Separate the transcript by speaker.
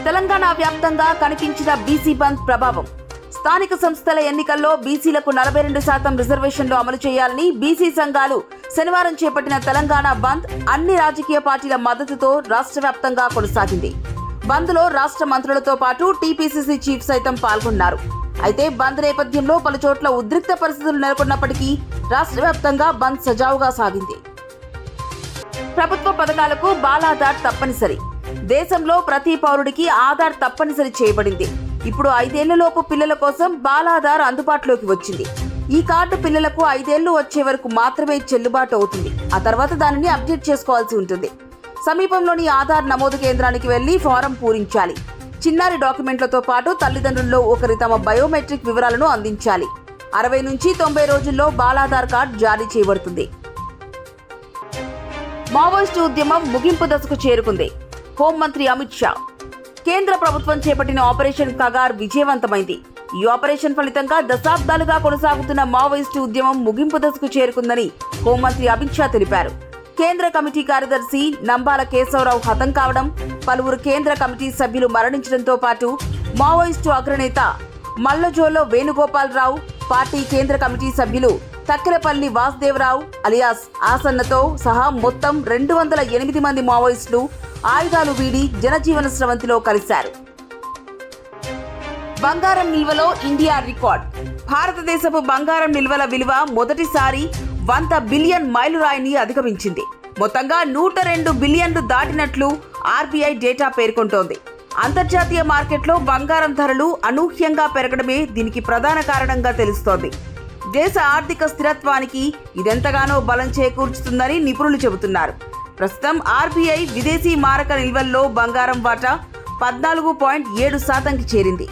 Speaker 1: తెలంగాణ వ్యాప్తంగా కనిపించిన బీసీ బంద్ ప్రభావం. స్థానిక సంస్థల ఎన్నికల్లో బీసీలకు 42% రిజర్వేషన్లు అమలు చేయాలని బీసీ సంఘాలు శనివారం చేపట్టిన తెలంగాణ బంద్ అన్ని రాజకీయ పార్టీల మద్దతుతో రాష్ట్ర వ్యాప్తంగా కొనసాగింది. బంద్లో రాష్ట్ర మంత్రులతో పాటు టీపీసీసీ చీఫ్ సైతం పాల్గొన్నారు. అయితే బంద్ నేపథ్యంలో పలుచోట్ల ఉద్రిక్త పరిస్థితులు నెలకొన్నప్పటికీ రాష్ట్ర వ్యాప్తంగా బంద్ సజావుగా సాగింది. ప్రభుత్వ పథకాలకు బాలాధార్ తప్పనిసరి. దేశంలో ప్రతి పౌరుడికి ఆధార్ తప్పనిసరి చేయబడింది. ఇప్పుడు 5 ఏళ్లలోపు పిల్లల కోసం బాలాధార్ అందుబాటులోకి వచ్చింది. ఈ కార్డు పిల్లలకు 5 ఏళ్లు వచ్చే వరకు మాత్రమే చెల్లుబాటు అవుతుంది. ఆ తర్వాత దానిని అప్డేట్ చేసుకోవాల్సి ఉంటుంది. సమీపంలోని ఆధార్ నమోదు కేంద్రానికి వెళ్లి ఫారం పూరించాలి. చిన్నారి డాక్యుమెంట్లతో పాటు తల్లిదండ్రుల్లో ఒకరి తమ బయోమెట్రిక్ వివరాలను అందించాలి. 60 నుంచి 90 రోజుల్లో బాలాధార్ కార్డు జారీ చేయబడుతుంది. మావోయిస్టు ఉద్యమం ముగింపు దశకు చేరుకుంది. హోంమంత్రి అమిత్ షా. కేంద్ర ప్రభుత్వం చేపట్టిన ఆపరేషన్ కగార్ విజయవంతమైంది. ఈ ఆపరేషన్ ఫలితంగా దశాబ్దాలుగా కొనసాగుతున్న మావోయిస్టు ఉద్యమం ముగింపు దశకు చేరుకుందని హోంమంత్రి అమిత్ షా తెలిపారు. కేంద్ర కమిటీ కార్యదర్శి నంబాల కేశవరావు హతం కావడం, పలువురు కేంద్ర కమిటీ సభ్యులు మరణించడంతో పాటు మావోయిస్టు అగ్రనేత మల్లజోలో వేణుగోపాలరావు, పార్టీ కేంద్ర కమిటీ సభ్యులు తక్కెలపల్లి వాసుదేవరావు అలియాస్ ఆసన్నతో సహా మొత్తం 208 మంది మావోయిస్టులు ఆయుధాలు వీడి జనజీవన స్రవంతిలో కలిశారు. బంగారం నిల్వలో ఇండియా రికార్డ్. భారతదేశపు బంగారం నిల్వల విలువ మొదటిసారి 100 బిలియన్ మైలురాయిని అధిగమించింది. మొత్తంగా 102 బిలియన్లు దాటినట్లు ఆర్బీఐ డేటా పేర్కొంటోంది. అంతర్జాతీయ మార్కెట్లో బంగారం ధరలు అనూహ్యంగా పెరగడమే దీనికి ప్రధాన కారణంగా తెలుస్తోంది. దేశ ఆర్థిక స్థిరత్వానికి ఇదెంతగానో బలం చేకూర్చుతుందని నిపుణులు చెబుతున్నారు. ప్రస్తుతం ఆర్బీఐ విదేశీ మారక నిల్వల్లో బంగారం వాటా 14.7%కి చేరింది.